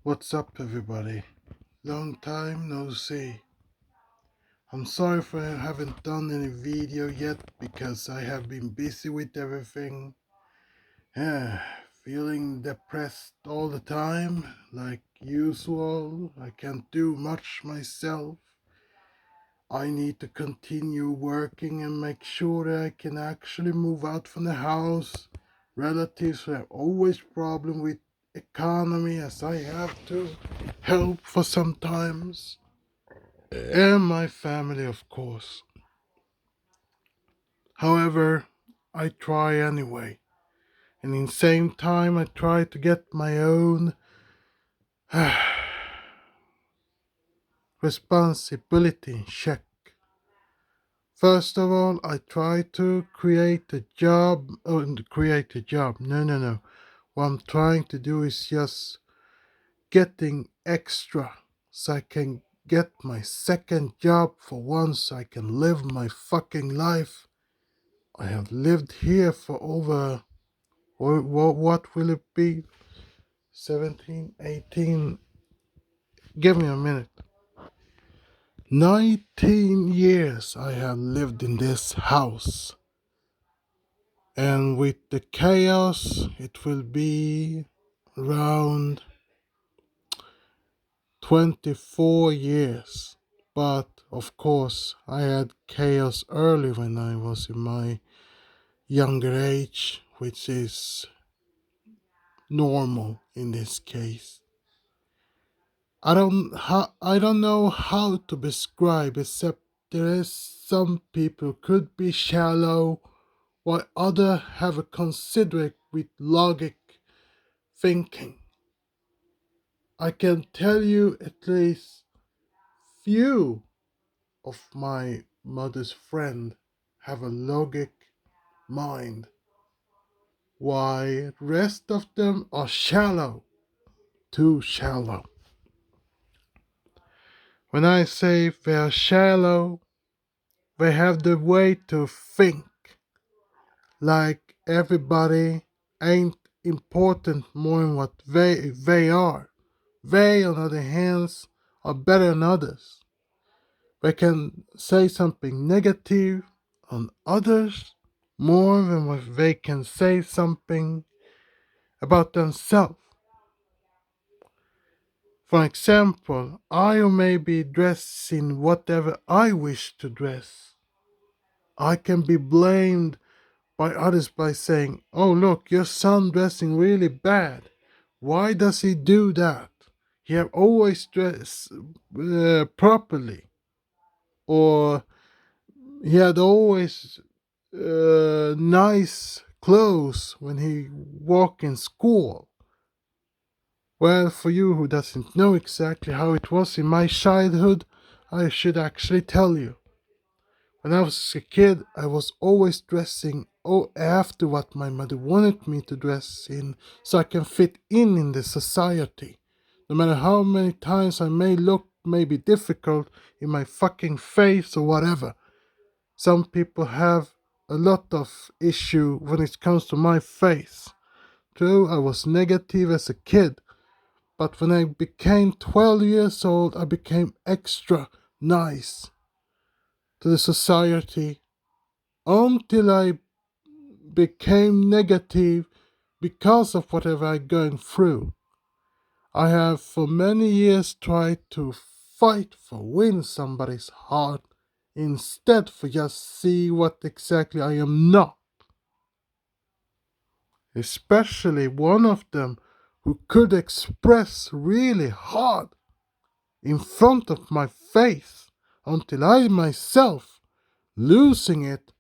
What's up, everybody? Long time no see. I'm sorry for I haven't done any video yet because I have been busy with everything. Feeling depressed all the time, like usual. I can't do much myself. I need to continue working and make sure that I can actually move out from the house. Relatives have always problem with economy as I have to help for sometimes. And my family, of course. However, I try anyway. And in the same time, I try to get my own responsibility in check. First of all, I try to create a job. Create a job. No. What I'm trying to do is just getting extra so I can get my second job for once so I can live my fucking life. I have lived here for over, what will it be? 17, 18, give me a minute. 19 years I have lived in this house. And with the chaos, it will be around 24 years. But of course, I had chaos early when I was in my younger age, which is normal in this case. I don't know how to describe, except there is some people could be shallow, while others have a considerate with logic thinking. I can tell you at least few of my mother's friends have a logic mind, while the rest of them are shallow, too shallow. When I say they are shallow, they have the way to think like everybody ain't important more than what they are. They, on the other hand, are better than others. They can say something negative on others more than what they can say something about themselves. For example, I may be dressed in whatever I wish to dress. I can be blamed by others by saying, "Oh, look, your son dressing really bad. Why does he do that? He have always dressed properly." Or he had always nice clothes when he walked in school. Well, for you who doesn't know exactly how it was in my childhood, I should actually tell you. When I was a kid, I was always dressing after what my mother wanted me to dress in so I can fit in the society. No matter how many times I may look maybe difficult in my fucking face or whatever. Some people have a lot of issue when it comes to my face. True, I was negative as a kid, but when I became 12 years old, I became extra nice to the society until I became negative because of whatever I'm going through. I have for many years tried to fight for win somebody's heart instead for just see what exactly I am not. Especially one of them who could express really hard in front of my face until I myself, losing it,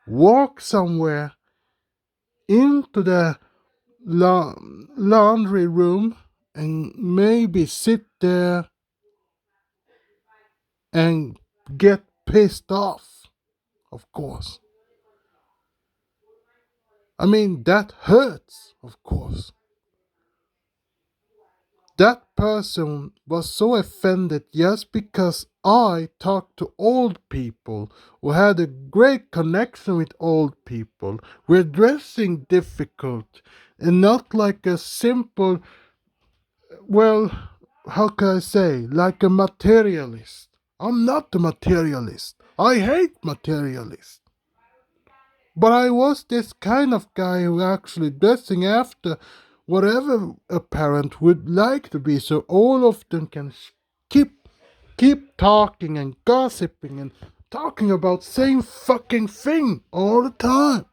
walk somewhere into the laundry room and maybe sit there and get pissed off, of course. I mean, that hurts, of course. That person was so offended just because I talked to old people who had a great connection with old people. We're dressing difficult and not like a simple Well, how can I say, like a materialist. I'm not a materialist. I hate materialists. But I was this kind of guy who actually dressing after whatever a parent would like to be, so all of them can keep talking and gossiping and talking about same fucking thing all the time.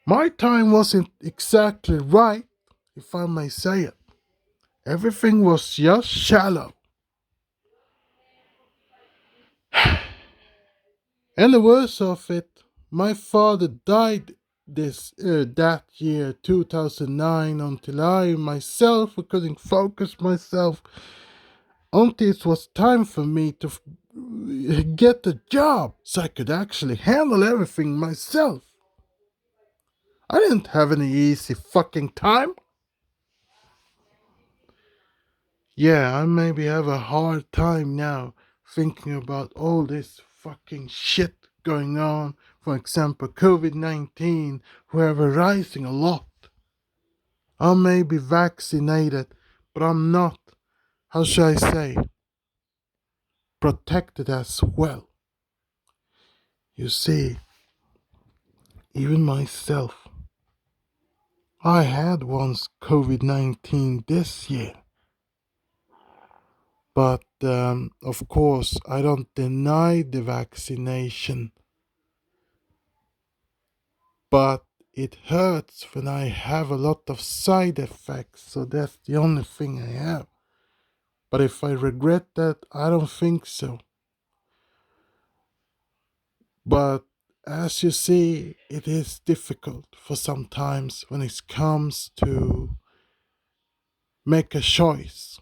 My time wasn't exactly right, if I may say it. Everything was just shallow. And the worst of it, my father died that year 2009 until I myself couldn't focus myself until it was time for me to get a job so I could actually handle everything myself. I didn't have any easy fucking time. Yeah, I maybe have a hard time now thinking about all this fucking shit going on. For example, COVID-19, whoever rising a lot. I may be vaccinated, but I'm not, how should I say, protected as well. You see, even myself, I had once COVID-19 this year. But of course, I don't deny the vaccination, but it hurts when I have a lot of side effects, so that's the only thing I have. But if I regret that, I don't think so. But as you see, it is difficult for sometimes when it comes to make a choice.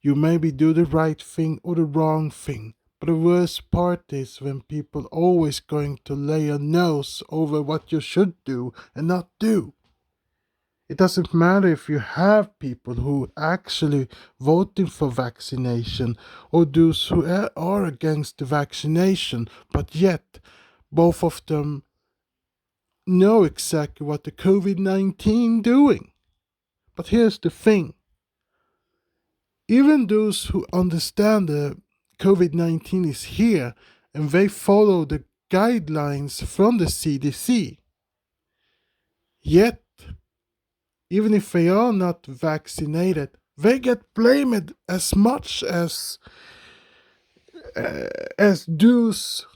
You maybe do the right thing or the wrong thing. But the worst part is when people always going to lay a nose over what you should do and not do. It doesn't matter if you have people who actually voting for vaccination or those who are against the vaccination, but yet both of them know exactly what the COVID-19 doing. But here's the thing. Even those who understand the COVID-19 is here and they follow the guidelines from the CDC, yet even if they are not vaccinated, they get blamed as those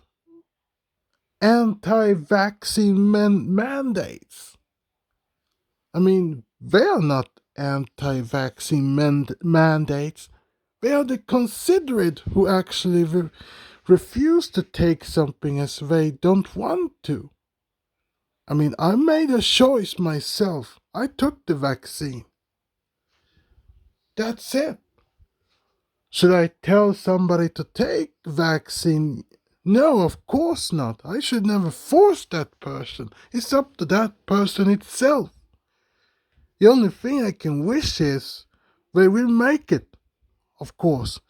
anti-vaccine mandates. I mean, they are not anti-vaccine mandates. They are the considerate who actually refuse to take something as they don't want to. I mean, I made a choice myself. I took the vaccine. That's it. Should I tell somebody to take vaccine? No, of course not. I should never force that person. It's up to that person itself. The only thing I can wish is they will make it, of course.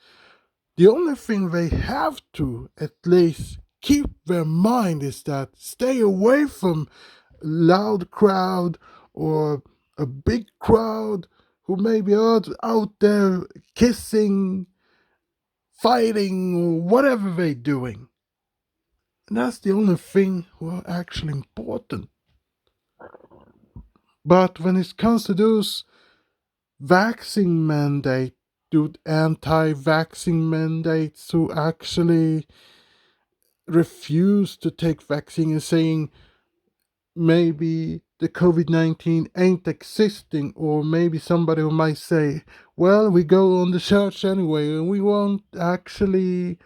The only thing they have to at least keep their mind is that stay away from a loud crowd or a big crowd who may be out there kissing, fighting, or whatever they're doing. And that's the only thing who are actually important. But when it comes to those vaccine mandate, do anti-vaccine mandates who actually refuse to take vaccine and saying maybe the COVID-19 ain't existing, or maybe somebody who might say, well, we go on the church anyway and we won't actually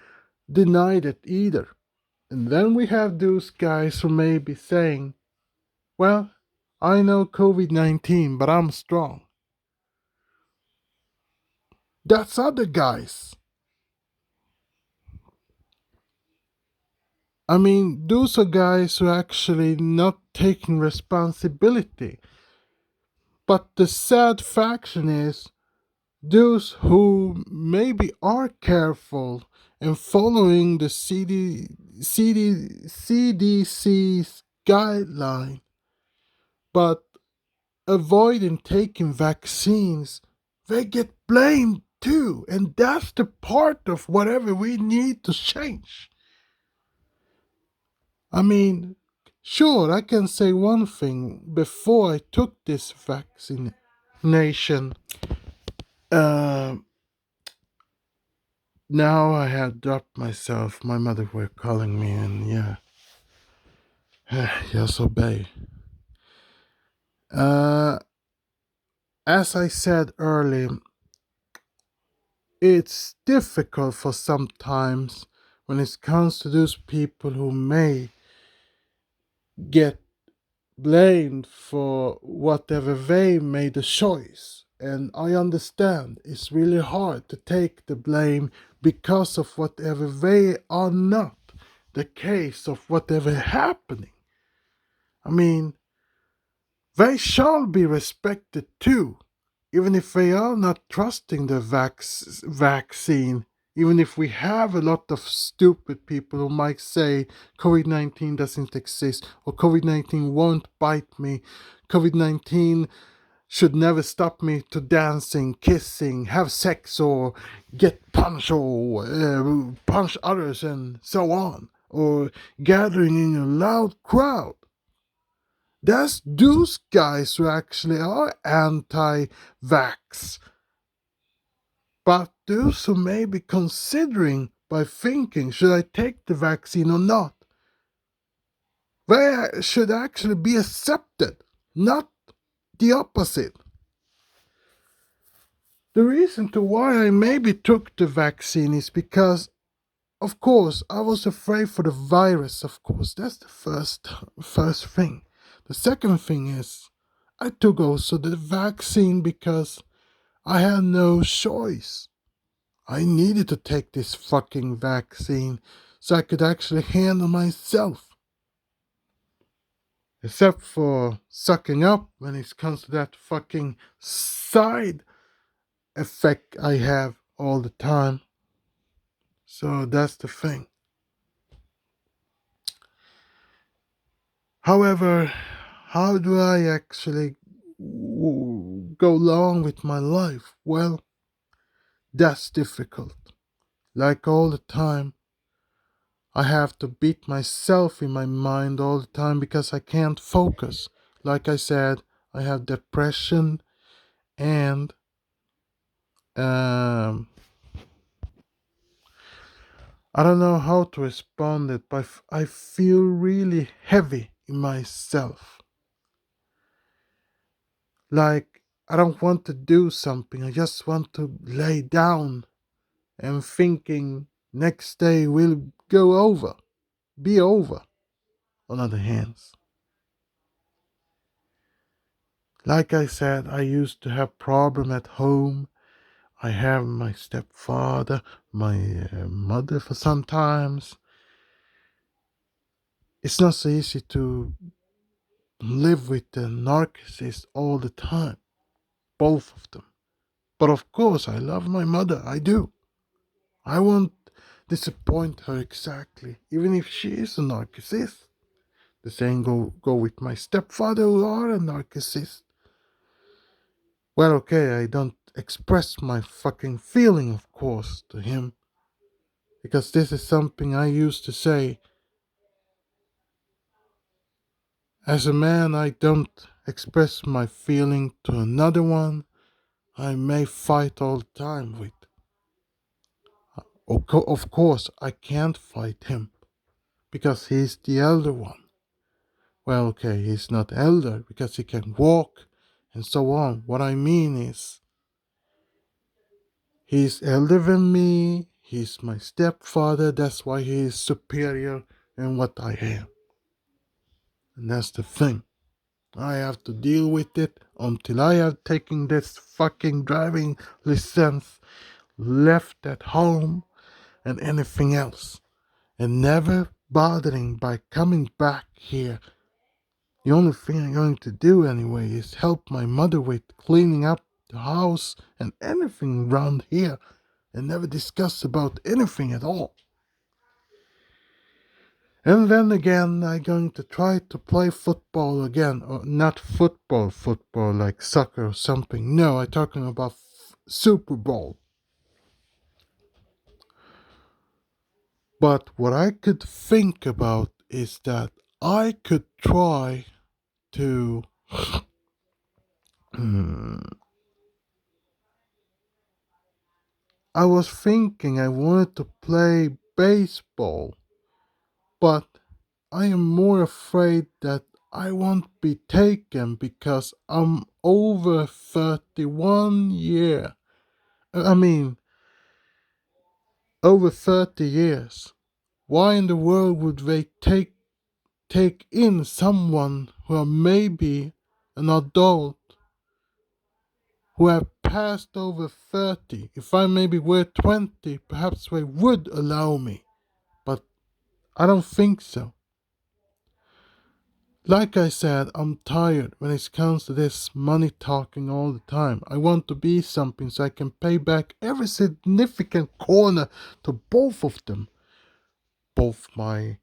deny it either. And then we have those guys who may be saying, well, I know COVID-19, but I'm strong. That's other guys. I mean, those are guys who are actually not taking responsibility. But the sad faction is those who maybe are careful and following the CDC's guideline, but avoiding taking vaccines, they get blamed too. And that's the part of whatever we need to change. I mean, sure, I can say one thing. Before I took this vaccination, uh, now I had dropped myself. My mother were calling me, and yeah, just obey. Uh, as I said earlier, it's difficult for sometimes when it comes to those people who may get blamed for whatever they made a choice. And I understand it's really hard to take the blame because of whatever they are not the case of whatever happening. I mean, they shall be respected too, even if they are not trusting the vaccine. Even if we have a lot of stupid people who might say COVID 19 doesn't exist, or COVID 19 won't bite me, COVID 19 should never stop me to dancing, kissing, have sex, or get punched, or punch others, and so on, or gathering in a loud crowd. That's those guys who actually are anti-vax. But those who may be considering by thinking, should I take the vaccine or not? They should actually be accepted, not the opposite. The reason to why I maybe took the vaccine is because, of course, I was afraid for the virus, of course. That's the first thing. The second thing is, I took also the vaccine because I had no choice. I needed to take this fucking vaccine so I could actually handle myself. Except for sucking up when it comes to that fucking side effect I have all the time. So that's the thing. However, how do I actually go along with my life? Well, that's difficult. Like all the time, I have to beat myself in my mind all the time because I can't focus. Like I said, I have depression and um, I don't know how to respond it, but I feel really heavy in myself. Like I don't want to do something. I just want to lay down and thinking next day will go over, be over. On other hands, like I said, I used to have problem at home. I have my stepfather, my mother for sometimes. It's not so easy to live with the narcissist all the time, both of them. But of course, I love my mother. I do. I won't disappoint her exactly, even if she is a narcissist. The same go with my stepfather, who are a narcissist. Well, okay, I don't express my fucking feeling, of course, to him, because this is something I used to say. As a man, I don't express my feeling to another one I may fight all the time with. Of course, I can't fight him because he's the elder one. Well, okay, he's not elder because he can walk and so on. What I mean is, he's elder than me, he's my stepfather, that's why he is superior in what I am. And that's the thing. I have to deal with it until I have taken this fucking driving license, left at home, and anything else. And never bothering by coming back here. The only thing I'm going to do anyway is help my mother with cleaning up the house and anything around here, and never discuss about anything at all. And then again, I'm going to try to play football again. Or not football like soccer or something. No, I'm talking about Super Bowl. But what I could think about is that I could try to. I was thinking I wanted to play baseball, but I am more afraid that I won't be taken because I'm over 31 year. I mean, over 30 years. Why in the world would they take in someone who are maybe an adult who have passed over 30? If I maybe were 20, perhaps they would allow me, but I don't think so. Like I said, I'm tired when it comes to this money talking all the time. I want to be something so I can pay back every significant corner to both of them, both my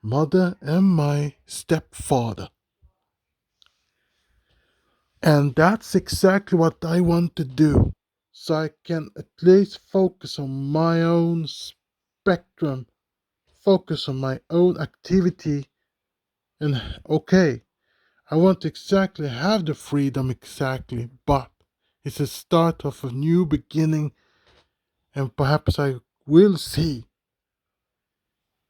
mother and my stepfather. And that's exactly what I want to do, so I can at least focus on my own spectrum, focus on my own activity, and okay, I want to exactly have the freedom exactly, but it's a start of a new beginning, and perhaps I will see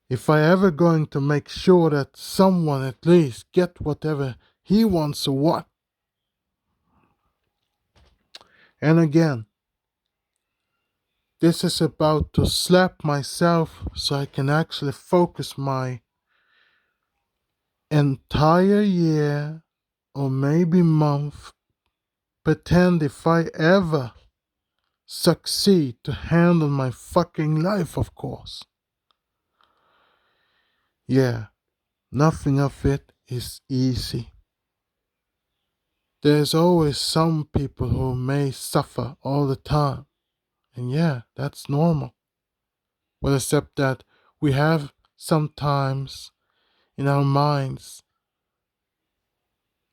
if I ever going to make sure that someone at least get whatever he wants or what. And again, this is about to slap myself so I can actually focus my entire year or maybe month, pretend if I ever succeed to handle my fucking life, of course. Yeah, nothing of it is easy. There's always some people who may suffer all the time, and yeah, that's normal. Well, except that we have sometimes in our minds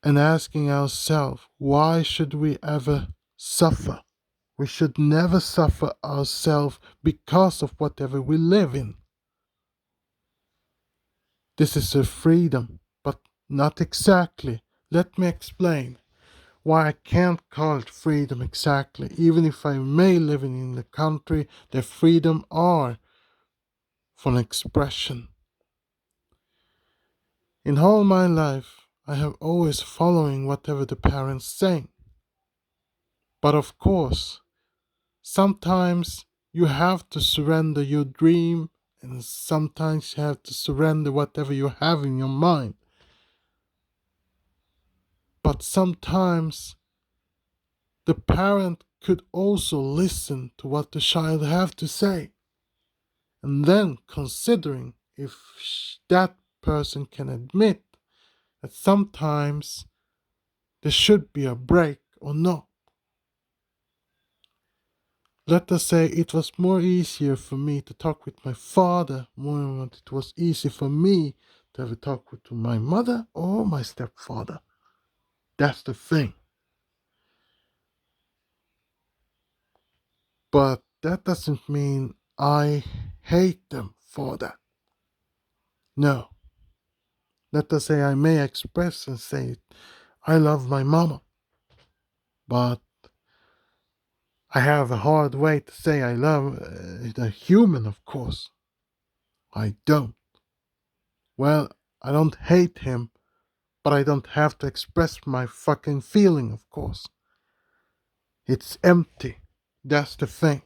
and asking ourselves, why should we ever suffer? We should never suffer ourselves because of whatever we live in. This is a freedom, but not exactly. Let me explain why I can't call it freedom exactly, even if I may live in the country the freedom are for expression. In all my life, I have always following whatever the parents say. But of course, sometimes you have to surrender your dream, and sometimes you have to surrender whatever you have in your mind. But sometimes the parent could also listen to what the child have to say, and then considering if that person can admit that sometimes there should be a break or not. Let us say it was more easier for me to talk with my father more than it was easy for me to have a talk with my mother or my stepfather. That's the thing. But that doesn't mean I hate them for that. No. Let us say I may express and say I love my mama, but I have a hard way to say I love the human, of course. I don't. Well, I don't hate him, but I don't have to express my fucking feeling, of course. It's empty. That's the thing.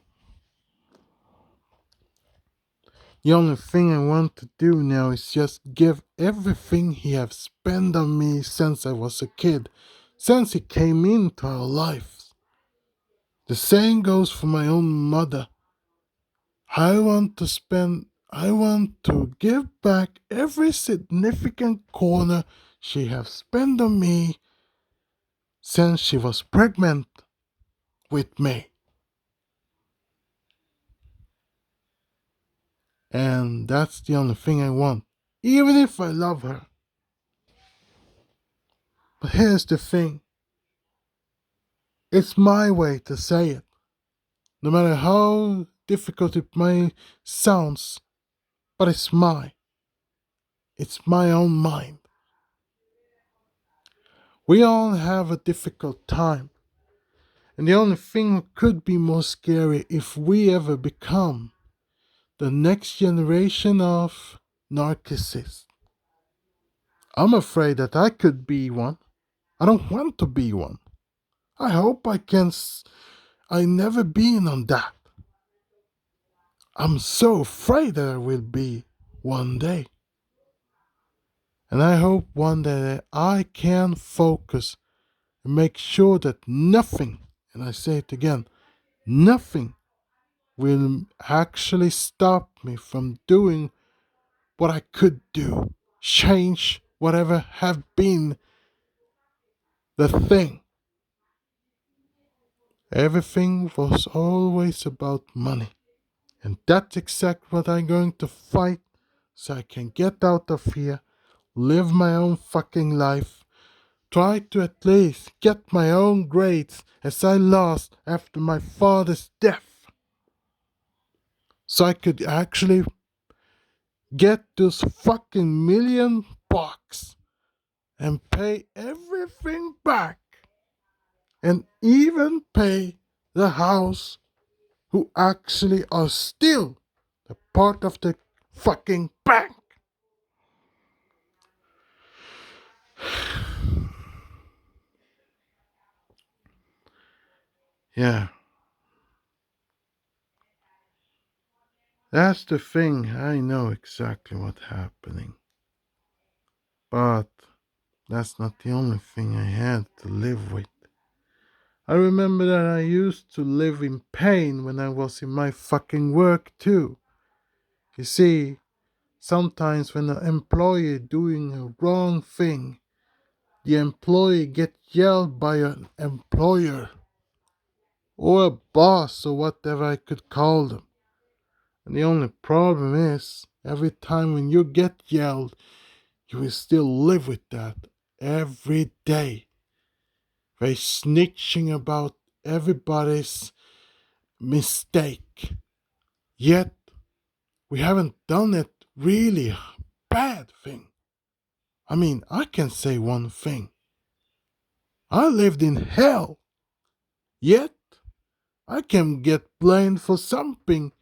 The only thing I want to do now is just give everything he have spent on me since I was a kid, since he came into our lives. The same goes for my own mother. I want to give back every significant corner she has spent on me since she was pregnant with me. And that's the only thing I want. even if I love her. But here's the thing, it's my way to say it. No matter how difficult it may sound, but it's my own mind. We all have a difficult time, and the only thing could be more scary if we ever become the next generation of narcissists. I'm afraid that I could be one. I don't want to be one. I hope I can. I never been on that. I'm so afraid that I will be one day. And I hope one day that I can focus and make sure that nothing, and I say it again, nothing will actually stop me from doing what I could do, change whatever have been the thing. Everything was always about money. And that's exactly what I'm going to fight so I can get out of here, live my own fucking life, try to at least get my own grades as I lost after my father's death. So I could actually get those fucking $1,000,000 and pay everything back. And even pay the house who actually are still a part of the fucking bank. Yeah, that's the thing. I know exactly what's happening. But that's not the only thing I had to live with. I remember that I used to live in pain when I was in my fucking work too. You see, sometimes when an employee doing a wrong thing, the employee get yelled by an employer or a boss or whatever I could call them. And the only problem is, every time when you get yelled, you will still live with that every day. They snitching about everybody's mistake. Yet, we haven't done it really bad thing. I mean, I can say one thing. I lived in hell. Yet, I can get blamed for something,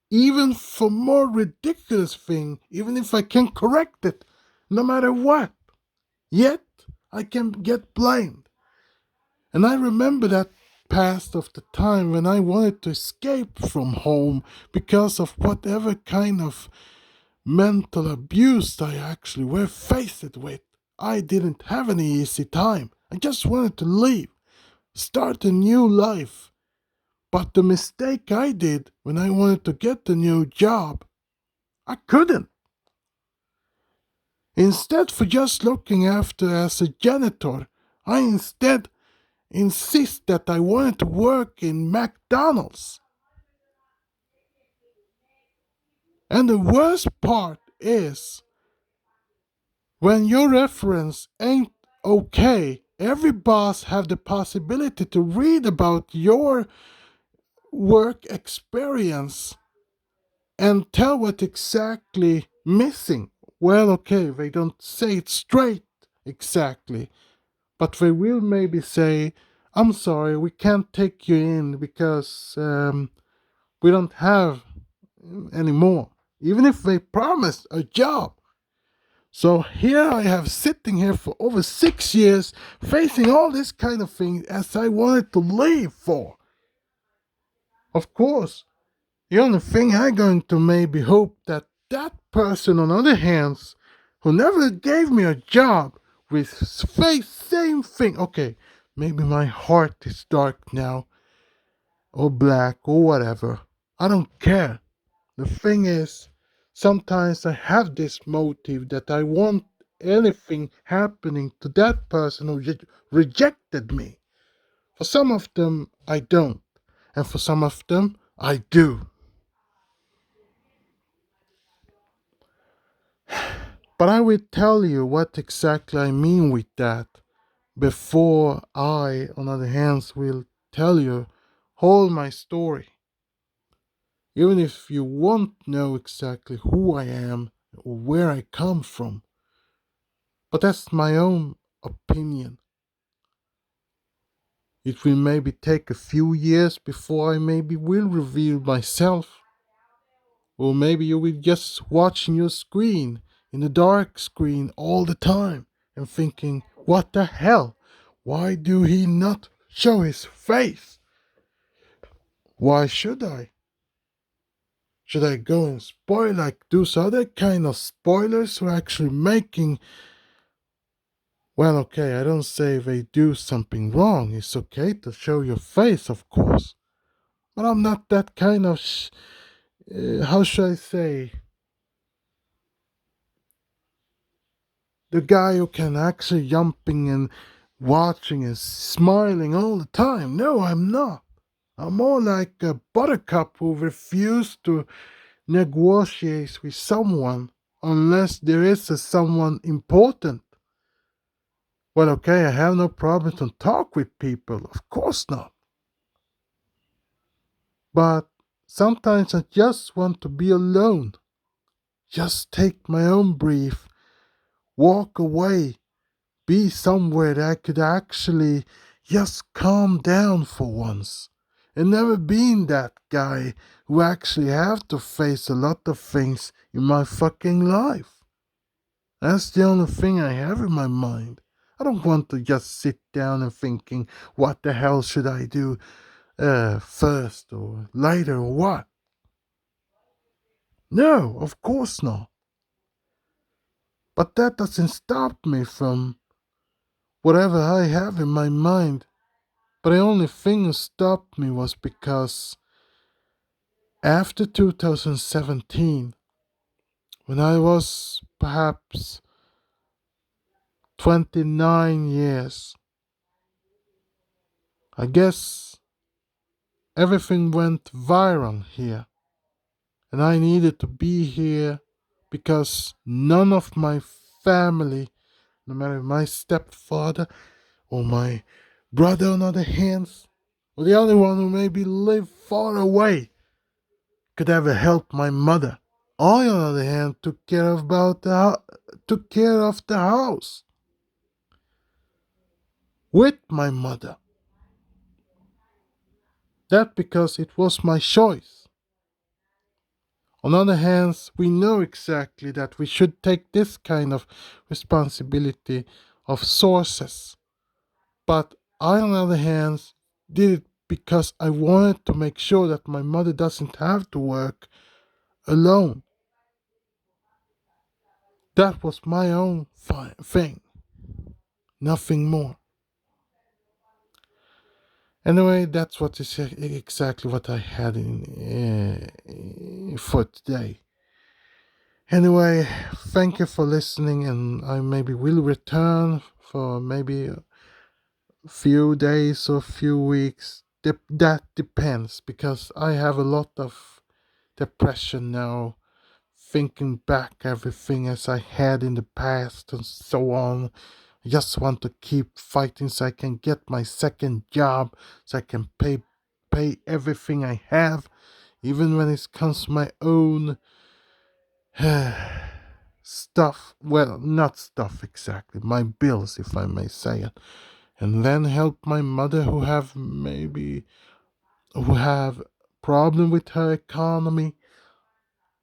even for more ridiculous thing, even if I can correct it, no matter what. Yet, I can get blamed. And I remember that past of the time when I wanted to escape from home because of whatever kind of mental abuse I actually were faced with. I didn't have any easy time. I just wanted to leave, start a new life. But the mistake I did when I wanted to get a new job, I couldn't. Instead for just looking after as a janitor, I instead insist that I wanted to work in McDonald's. And the worst part is, when your reference ain't okay, every boss have the possibility to read about your work experience and tell what exactly missing. Well, okay, they don't say it straight exactly, but they will maybe say, I'm sorry, we can't take you in because we don't have any more, even if they promised a job. So here I have sitting here for over 6 years, facing all this kind of thing as I wanted to leave for. Of course, the only thing I'm going to maybe hope that that person on other hands, who never gave me a job, will face same thing. Okay, maybe my heart is dark now, or black, or whatever. I don't care. The thing is, sometimes I have this motive that I want anything happening to that person who rejected me. For some of them, I don't. And for some of them, I do. But I will tell you what exactly I mean with that before I, on other hands, will tell you whole my story. Even if you won't know exactly who I am or where I come from. But that's my own opinion. It will maybe take a few years before I maybe will reveal myself. Or maybe you will just watching your screen in the dark screen all the time and thinking, what the hell? Why do he not show his face? Why should I? Should I go and spoil like those other kind of spoilers who are actually making. Well, okay, I don't say they do something wrong. It's okay to show your face, of course. But I'm not that kind of. How should I say? The guy who can actually jumping and watching and smiling all the time. No, I'm not. I'm more like a buttercup who refused to negotiate with someone unless there is a someone important. Well, okay, I have no problem to talk with people, of course not. But sometimes I just want to be alone. Just take my own breath, walk away, be somewhere that I could actually just calm down for once. And never been that guy who actually have to face a lot of things in my fucking life. That's the only thing I have in my mind. I don't want to just sit down and thinking, what the hell should I do first or later or what? No, of course not. But that doesn't stop me from whatever I have in my mind. But the only thing that stopped me was because after 2017, when I was perhaps 29 years, I guess everything went viral here. And I needed to be here because none of my family, no matter my stepfather or my brother on other hands, or the other one who maybe lived far away, could ever help my mother. I, on the other hand, took care of the house with my mother. That because it was my choice. On the other hand, we know exactly that we should take this kind of responsibility of sources. But I, on the other hand, did it because I wanted to make sure that my mother doesn't have to work alone. That was my own thing, nothing more. Anyway, that's what is exactly what I had in for today. Anyway, thank you for listening, and I maybe will return for maybe a few days or few weeks. That depends because I have a lot of depression now, thinking back everything as I had in the past and so on. I just want to keep fighting so I can get my second job, so I can pay everything I have, even when it comes to my own stuff. Well, not stuff exactly, my bills, if I may say it. And then help my mother who have problem with her economy,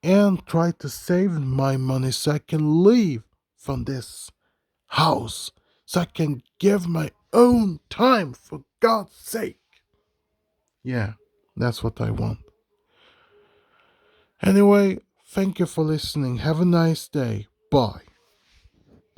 and try to save my money so I can leave from this house, so I can give my own time, for God's sake. Yeah, that's what I want. Anyway, thank you for listening. Have a nice day. Bye.